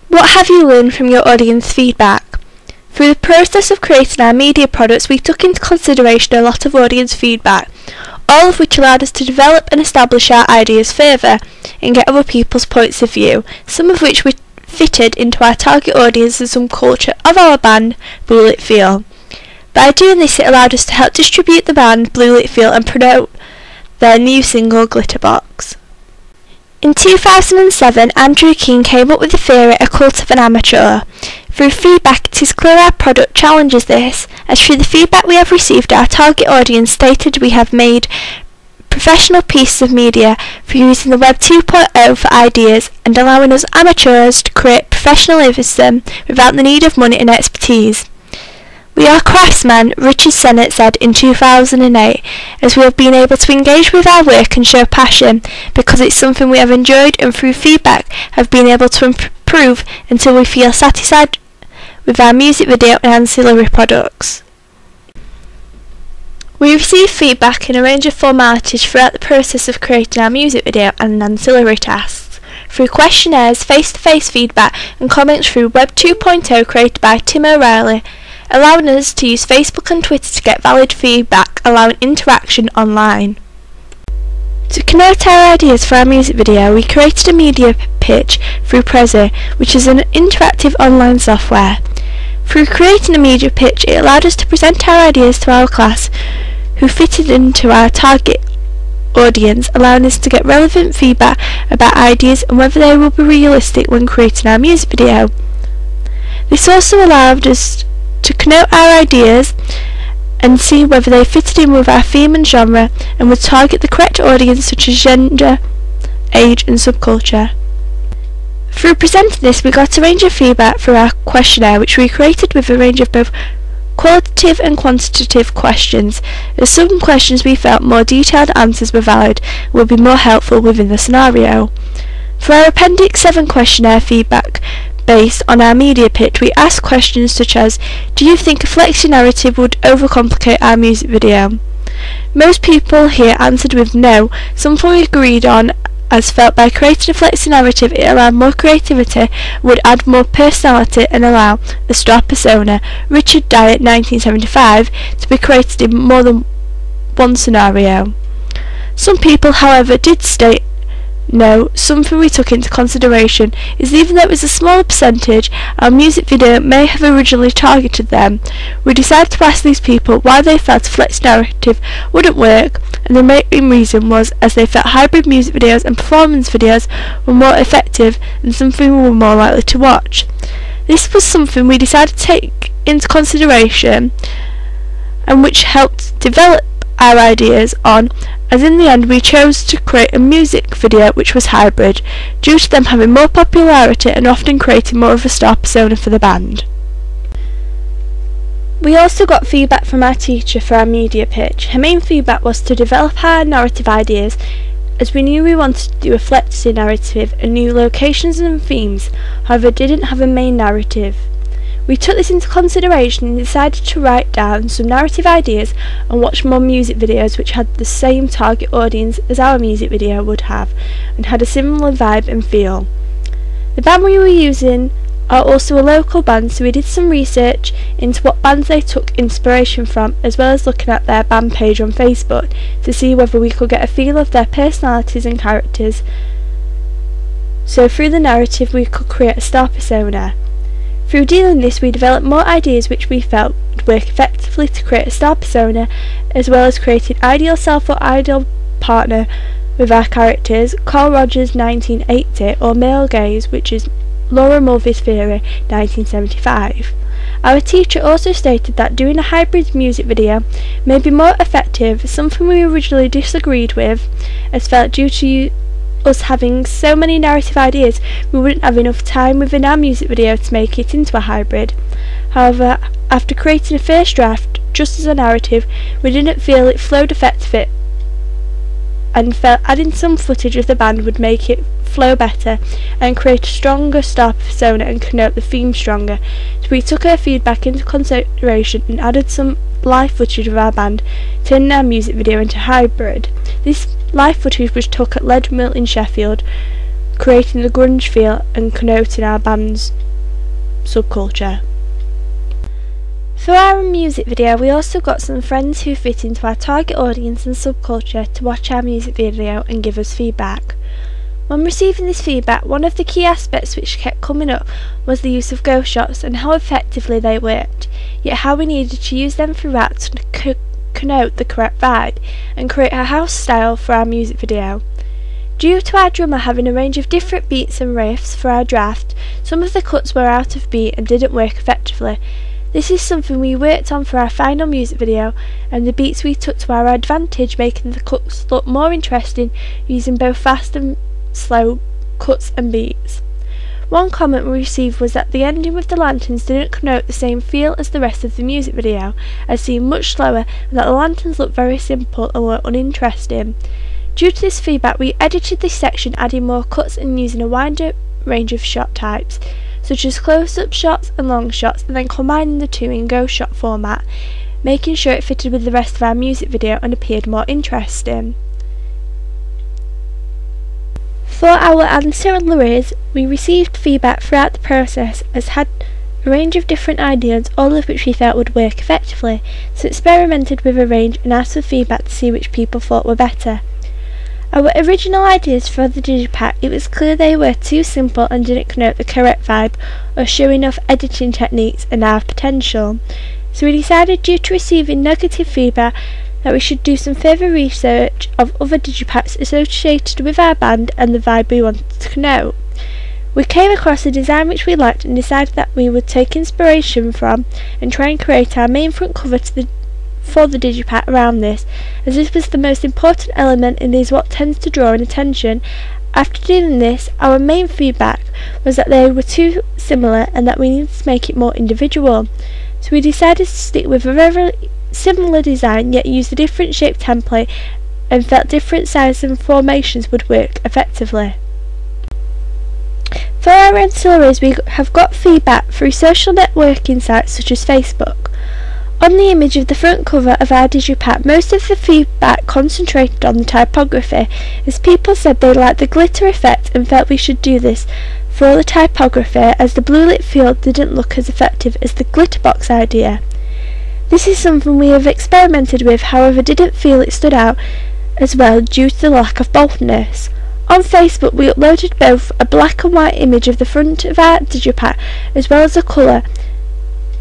What have you learned from your audience feedback? Through the process of creating our media products, we took into consideration a lot of audience feedback, all of which allowed us to develop and establish our ideas further and get other people's points of view, some of which were fitted into our target audience and some culture of our band, Blue Lit Feel. By doing this, it allowed us to help distribute the band, Blue Lit Feel, and promote their new single, Glitterbox. In 2007, Andrew Keane came up with the theory A Cult of an Amateur. Through feedback, it is clear our product challenges this, as through the feedback we have received, our target audience stated we have made professional pieces of media for using the Web 2.0 for ideas and allowing us amateurs to create professionalism without the need of money and expertise. We are craftsmen, Richard Sennett said in 2008, as we have been able to engage with our work and show passion because it's something we have enjoyed and through feedback have been able to improve until we feel satisfied with our music video and ancillary products. We received feedback in a range of formalities throughout the process of creating our music video and ancillary tasks, through questionnaires, face-to-face feedback and comments through Web 2.0 created by Tim O'Reilly, allowing us to use Facebook and Twitter to get valid feedback, allowing interaction online. To connote our ideas for our music video, we created a media pitch through Prezi, which is an interactive online software. Through creating a media pitch, it allowed us to present our ideas to our class, who fitted into our target audience, allowing us to get relevant feedback about ideas and whether they will be realistic when creating our music video. This also allowed us to connote our ideas and see whether they fitted in with our theme and genre and would target the correct audience such as gender, age and subculture. Through presenting this, we got a range of feedback through our questionnaire, which we created with a range of both qualitative and quantitative questions, as some questions we felt more detailed answers were valid and would be more helpful within the scenario. For our Appendix 7 questionnaire feedback, based on our media pitch, we asked questions such as, do you think a flexi narrative would overcomplicate our music video? Most people here answered with no, something we agreed on, as felt by creating a flexi narrative it allowed more creativity, would add more personality and allow the star persona, Richard Dyer 1975, to be created in more than one scenario. Some people, however, did state no. Something we took into consideration is even though it was a smaller percentage, our music video may have originally targeted them. We decided to ask these people why they felt a flex narrative wouldn't work, and the main reason was as they felt hybrid music videos and performance videos were more effective and something we were more likely to watch. This was something we decided to take into consideration and which helped develop our ideas on, as in the end we chose to create a music video which was hybrid, due to them having more popularity and often creating more of a star persona for the band. We also got feedback from our teacher for our media pitch. Her main feedback was to develop our narrative ideas, as we knew we wanted to do a flexi narrative and new locations and themes, however didn't have a main narrative. We took this into consideration and decided to write down some narrative ideas and watch more music videos which had the same target audience as our music video would have and had a similar vibe and feel. The band we were using are also a local band, so we did some research into what bands they took inspiration from, as well as looking at their band page on Facebook to see whether we could get a feel of their personalities and characters, so through the narrative we could create a star persona. Through dealing this, we developed more ideas which we felt would work effectively to create a star persona, as well as creating ideal self or ideal partner with our characters, Carl Rogers 1980 or male gaze, which is Laura Mulvey's theory 1975. Our teacher also stated that doing a hybrid music video may be more effective, something we originally disagreed with, as felt due to us having so many narrative ideas we wouldn't have enough time within our music video to make it into a hybrid. However, after creating a first draft just as a narrative, we didn't feel it flowed effectively and felt adding some footage of the band would make it flow better and create a stronger star persona and connote the theme stronger. So we took her feedback into consideration and added some live footage of our band, turning our music video into hybrid. This live footage was took at Lead Mill in Sheffield, creating the grunge feel and connoting our band's subculture. For our music video, we also got some friends who fit into our target audience and subculture to watch our music video and give us feedback. When receiving this feedback, one of the key aspects which kept coming up was the use of ghost shots and how effectively they worked, yet how we needed to use them throughout to connote the correct vibe and create a house style for our music video. Due to our drummer having a range of different beats and riffs for our draft, some of the cuts were out of beat and didn't work effectively. This is something we worked on for our final music video, and the beats we took to our advantage, making the cuts look more interesting using both fast and slow cuts and beats. One comment we received was that the ending with the lanterns didn't connote the same feel as the rest of the music video, as seemed much slower, and that the lanterns looked very simple and were uninteresting. Due to this feedback, we edited this section, adding more cuts and using a wider range of shot types, such as close-up shots and long shots, and then combining the two in ghost shot format, making sure it fitted with the rest of our music video and appeared more interesting. For our ancillaries, we received feedback throughout the process, as had a range of different ideas, all of which we felt would work effectively, so experimented with a range and asked for feedback to see which people thought were better. Our original ideas for the digipack, it was clear they were too simple and didn't connote the correct vibe or show enough editing techniques and our potential. So we decided, due to receiving negative feedback, that we should do some further research of other digipacks associated with our band and the vibe we wanted to connote. We came across a design which we liked and decided that we would take inspiration from and try and create our main front cover for the digipack around this, as this was the most important element and is what tends to draw in attention. After doing this, our main feedback was that they were too similar and that we needed to make it more individual. So we decided to stick with a very similar design yet use a different shape template and felt different sizes and formations would work effectively. For our ancillaries, we have got feedback through social networking sites such as Facebook. On the image of the front cover of our digipack, most of the feedback concentrated on the typography, as people said they liked the glitter effect and felt we should do this for the typography, as the blue lit field didn't look as effective as the glitterbox idea. This is something we have experimented with, however didn't feel it stood out as well due to the lack of boldness. On Facebook, we uploaded both a black and white image of the front of our digipack as well as a colour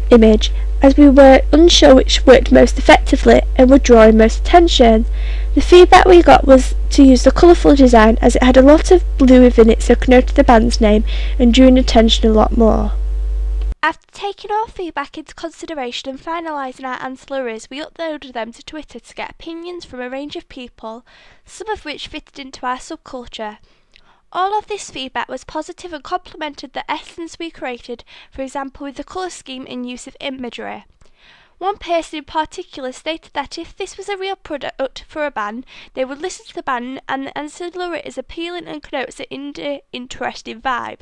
image, as we were unsure which worked most effectively and would draw in most attention. The feedback we got was to use the colourful design, as it had a lot of blue within it, so it connoted the band's name and drew in attention a lot more. After taking all feedback into consideration and finalising our ancillaries, we uploaded them to Twitter to get opinions from a range of people, some of which fitted into our subculture. All of this feedback was positive and complemented the essence we created, for example with the colour scheme and use of imagery. One person in particular stated that if this was a real product for a band, they would listen to the band and the ancillary is appealing and connotes an interesting vibe.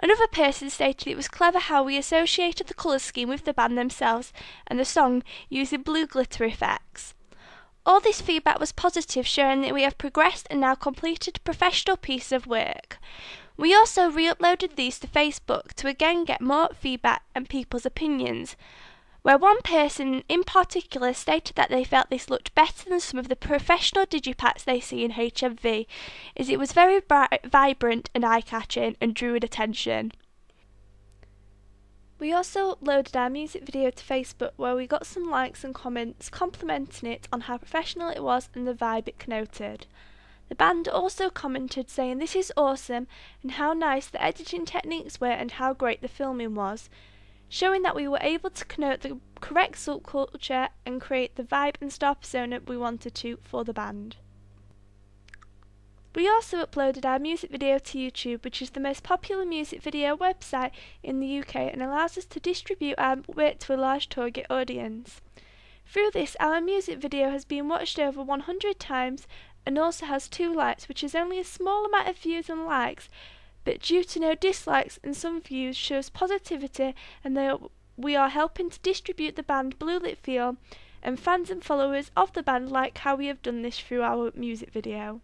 Another person stated it was clever how we associated the colour scheme with the band themselves and the song using blue glitter effects. All this feedback was positive, showing that we have progressed and now completed a professional piece of work. We also re-uploaded these to Facebook to again get more feedback and people's opinions, where one person in particular stated that they felt this looked better than some of the professional digipacks they see in HMV, as it was very vibrant and eye-catching and drew in attention. We also uploaded our music video to Facebook, where we got some likes and comments complimenting it on how professional it was and the vibe it connoted. The band also commented saying this is awesome and how nice the editing techniques were and how great the filming was, showing that we were able to connote the correct subculture and create the vibe and star persona we wanted to for the band. We also uploaded our music video to YouTube, which is the most popular music video website in the UK and allows us to distribute our work to a large target audience. Through this, our music video has been watched over 100 times and also has 2 likes, which is only a small amount of views and likes, but due to no dislikes and some views shows positivity, and we are helping to distribute the band Blue Lit Feel, and fans and followers of the band like how we have done this through our music video.